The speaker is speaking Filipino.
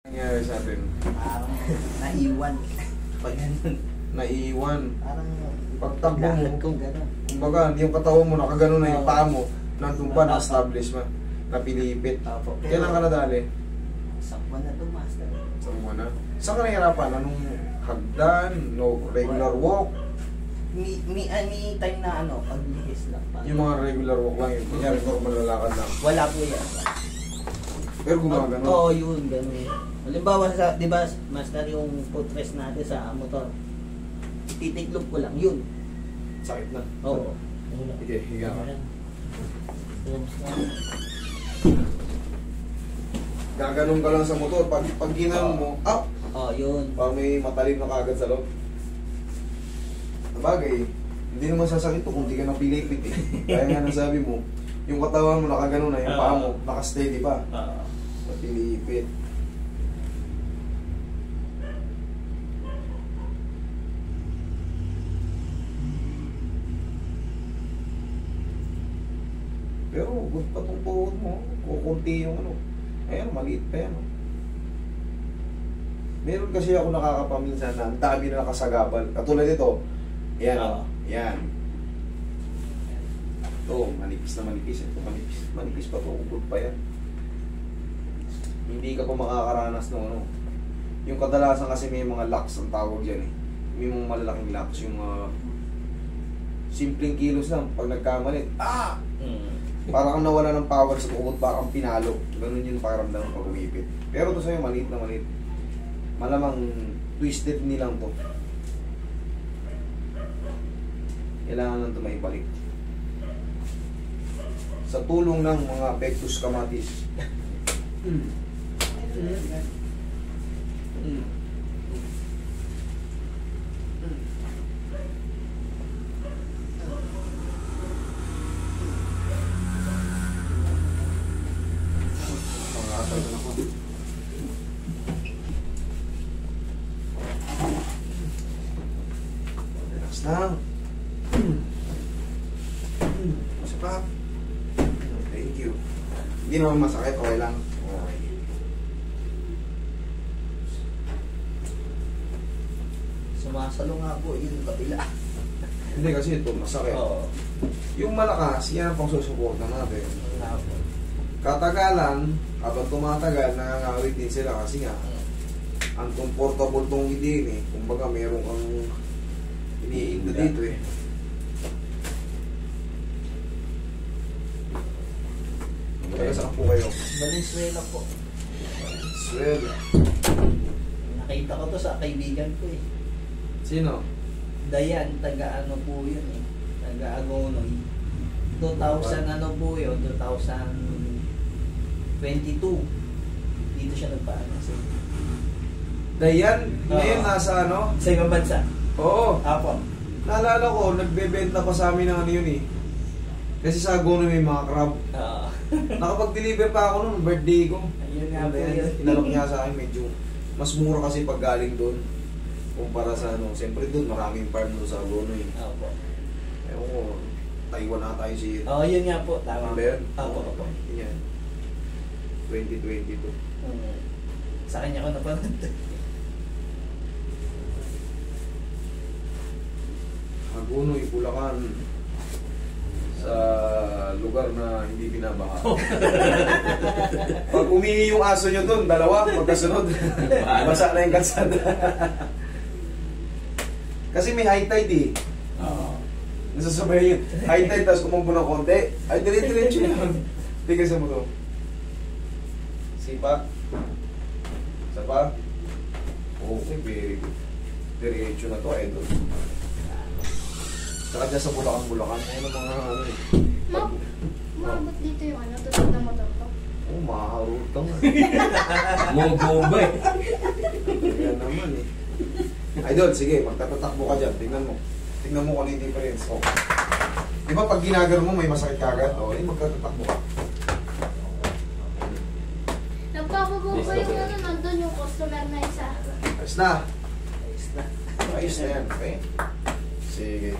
nangyari sa atin? Parang naiwan. Pag ganun. Naiiwan. Parang Pagtakbo mo, lakad ko gano'n. kumbaga, yung katawan mo, nakagano na yung paa mo, nandun pa, Opo. na-establish mo, napilipit. Opo. Kailan ka nadali? Sakwan na to, master. Saan mo na? Saan ka nahihirapan? Anong hagdan? No regular walk? Any time na ano, paglihis lang. Yung mga regular walk lang yun. Kunyari, normal na lakad lang. Wala po yan. Pero gumagano. Oo, yun, gano'n. Halimbawa, di ba, master, yung footrest natin sa motor, titiklop ko lang, yun. Sakit na. Oo. Sige, higa ka. Gaganon ka lang sa motor. Pag ginanon mo, up! Oo, yun. Parang may matalim na kagad sa loob. Sabagay, hindi naman sasakit to kung di ka napilipit eh. Kaya nga nasabi mo, yung katawan mo nakaganon na, yung paa mo nakasteady pa. Oo. Napilipit. Pero good pa tong tuhod mo. Kukunti yung ano. Ayan, maliit pa yan. Meron kasi ako nakakapaminsan na ang dami na nakasagabal. Katulad ito. Yan. Oo. Yan. Ito, manipis na manipis. Ito, manipis. Manipis pa to. Good pa yan. Hindi ka pa makakaranas ng ano. Yung kadalasan kasi may mga locks ang tawag dyan eh. May mga malalaking locks. Yung simpleng kilos lang. Pag nagkamalit, parang kang nawala ng power sa tuhod, parang pinalo. Ganun yung pakiramdam pag umipit. Pero to sa'yo, maliit na maliit. Malamang twisted nilang to. Kailangan lang ito maibalik. Sa tulong ng mga pectus camatis. Pangatay na ako. Relax lang. Masarap. Thank you. Hindi naman masakit, okay lang. Okay. Sumasalo nga po yung kabila. Hindi kasi ito masakit. Oo. Yung malakas, yan ang pang susuporta natin. Wala po. Katagalan, habang tumatagal, nangangawit din sila kasi nga, uncomfortable tong hindi eh. Kumbaga, meron kang iniinda dito eh. Talaga saan po kayo? Valenzuela po. Swell. Nakita ko to sa kaibigan ko eh. Sino? Dayan, taga ano po yun eh. Taga Agonoy. 2000 ano po yun, 2022. Dito siya nagpaano sa Dayan, ngayon nasa ano? sa ibang bansa. Oo. Apo. Naalala ko, nagbebenta pa sa amin ng ano yun eh. Kasi sa Agono may mga crab. Oo. Nakapag-deliver pa ako nung birthday ko. Ayun nga po yun. Inalok niya sa akin medyo mas mura kasi pag galing doon kumpara sa ano. Siyempre doon maraming farm doon sa Agono eh. Opo. Ewan ko, Taiwan na tayo siya. Oo, yun nga po. Tama. Ano ba yun? Opo, opo. Yan. 2022. Sa kanya ko napanood. Agono, Bulacan. Sa lugar na hindi binabaha. Pag umihi yung aso nyo doon, dalawa, magkasunod. Basa na yung kalsada. Kasi may high tide eh. Oo. Nasasabay yun. High tide, tapos kumambo ng konti. Ay, dire-diretso yun. Tingnan mo to. Sipa. Isa pa. Okay, very good. Diretso na to, idol. Saka dyan sa Bulacan. Ayun ang mga ano eh. Maabot dito yung ano, tutod na motor ko. Oh, maharutang. Mogo ba eh? Yan naman eh. Idol, sige, magtatatakbo ka dyan. Tingnan mo. Tingnan mo kung ano yung difference. Oh. Di ba pag ginagano mo, may masakit ka agad? O, eh, magtatatakbo ka. Nagpapabuo ko yung ano, nandun yung customer na isa. Ayos na. Ayos na. Ayos na yan. Okay? Sige. Okay.